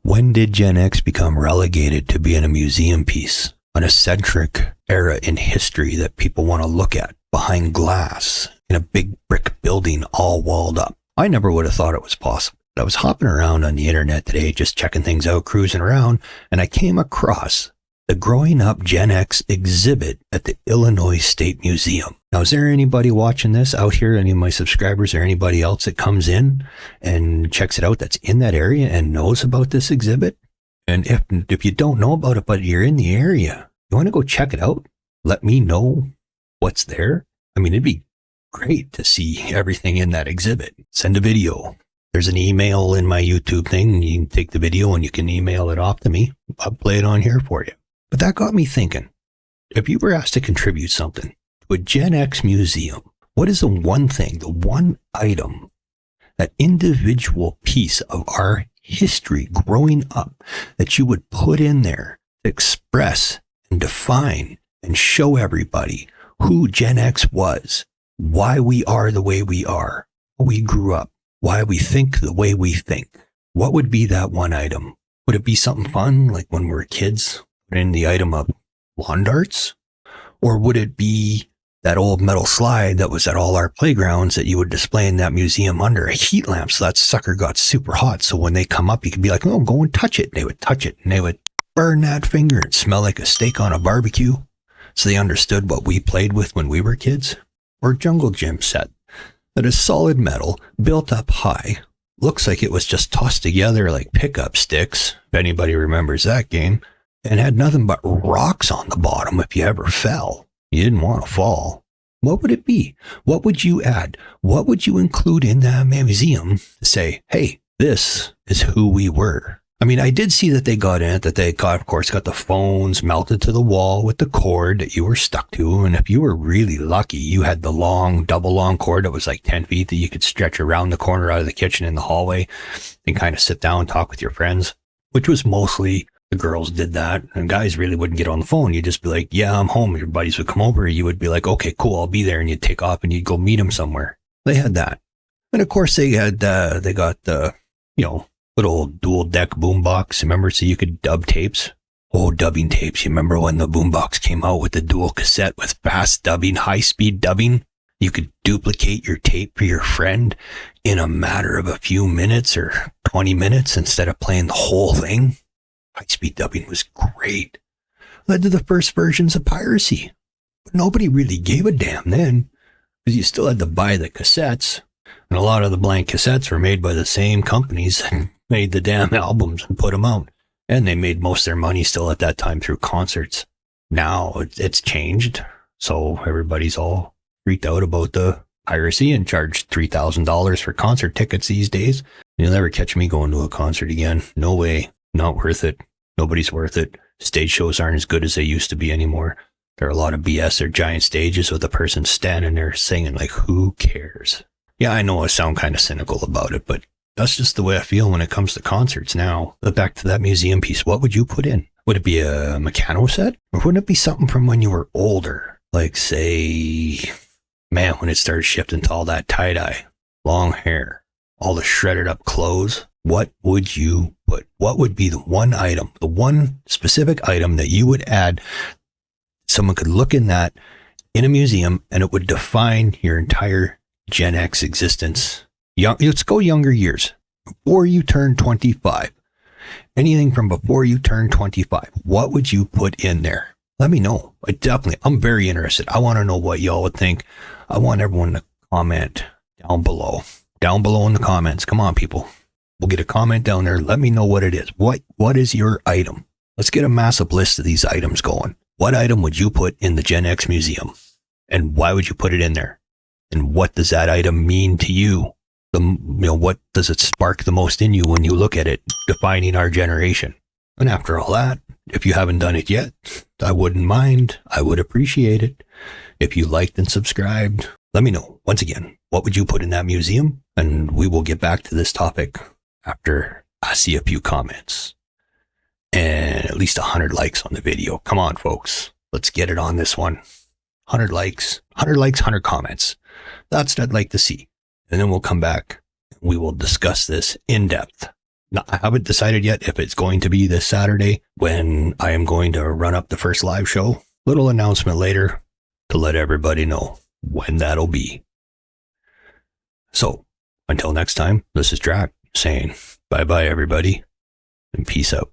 When did Gen X become relegated to being a museum piece? An eccentric era in history that people want to look at behind glass in a big brick building all walled up. I never would have thought it was possible. I was hopping around on the internet today, just checking things out, cruising around, and I came across the Growing Up Gen X exhibit at the Illinois State Museum. Now, is there anybody watching this out here, any of my subscribers or anybody else that comes in and checks it out that's in that area and knows about this exhibit? And if you don't know about it, but you're in the area, you want to go check it out? Let me know what's there. I mean, it'd be great to see everything in that exhibit. Send a video. There's an email in my YouTube thing. You can take the video and you can email it off to me. I'll play it on here for you. But that got me thinking, if you were asked to contribute something to a Gen X museum, what is the one thing, the one item, that individual piece of our history growing up that you would put in there to express and define and show everybody who Gen X was, why we are the way we are, how we grew up, why we think the way we think? What would be that one item? Would it be something fun, like when we were kids, in the item of lawn darts? Or would it be that old metal slide that was at all our playgrounds that you would display in that museum under a heat lamp so that sucker got super hot, so when they come up you could be like, oh, go and touch it. And they would touch it and they would burn that finger and smell like a steak on a barbecue, so they understood what we played with when we were kids? Or jungle gym set that is solid metal, built up high, looks like it was just tossed together like pickup sticks, if anybody remembers that game, and had nothing but rocks on the bottom if you ever fell. You didn't want to fall. What would it be? What would you add? What would you include in that museum to say, hey, this is who we were? I mean, I did see that they got in it, that they got, of course, got the phones melted to the wall with the cord that you were stuck to. And if you were really lucky, you had the long, double long cord that was like 10 feet that you could stretch around the corner out of the kitchen in the hallway and kind of sit down and talk with your friends, which was mostly the girls did that. And guys really wouldn't get on the phone. You'd just be like, yeah, I'm home. Your buddies would come over. You would be like, okay, cool, I'll be there. And you'd take off and you'd go meet them somewhere. They had that. And of course they had, they got the, little dual deck boombox, remember, so you could dub tapes. Oh, dubbing tapes. You remember when the boombox came out with the dual cassette with fast dubbing, high speed dubbing? You could duplicate your tape for your friend in a matter of a few minutes or 20 minutes instead of playing the whole thing. High speed dubbing was great. Led to the first versions of piracy. But nobody really gave a damn then, because you still had to buy the cassettes. And a lot of the blank cassettes were made by the same companies that made the damn albums and put them out. And they made most of their money still at that time through concerts. Now it's changed. So everybody's all freaked out about the piracy and charged $3,000 for concert tickets these days. You'll never catch me going to a concert again. No way. Not worth it. Nobody's worth it. Stage shows aren't as good as they used to be anymore. There are a lot of BS. They're giant stages with a person standing there singing, like, who cares? Yeah, I know I sound kind of cynical about it, but that's just the way I feel when it comes to concerts now. But back to that museum piece, what would you put in? Would it be a Meccano set? Or wouldn't it be something from when you were older? Like, say, man, when it started shifting to all that tie-dye, long hair, all the shredded up clothes. What would you put? What would be the one item, the one specific item that you would add? Someone could look in that in a museum and it would define your entire Gen X existence. Let's go younger years. Before you turn 25. Anything from before you turn 25. What would you put in there? Let me know. I'm very interested. I want to know what y'all would think. I want everyone to comment down below. Down below in the comments. Come on, people. We'll get a comment down there. Let me know what it is. What is your item? Let's get a massive list of these items going. What item would you put in the Gen X museum? And why would you put it in there? And what does that item mean to you? What does it spark the most in you when you look at it, defining our generation? And after all that, if you haven't done it yet, I wouldn't mind. I would appreciate it. If you liked and subscribed, let me know. Once again, what would you put in that museum? And we will get back to this topic after I see a few comments and at least 100 likes on the video. Come on, folks. Let's get it on this one. 100 likes, 100 comments. That's what I'd like to see. And then we'll come back. We will discuss this in depth. No, I haven't decided yet if it's going to be this Saturday when I am going to run up the first live show. Little announcement later to let everybody know when that'll be. So, until next time, this is Drac saying bye-bye, everybody, and peace out.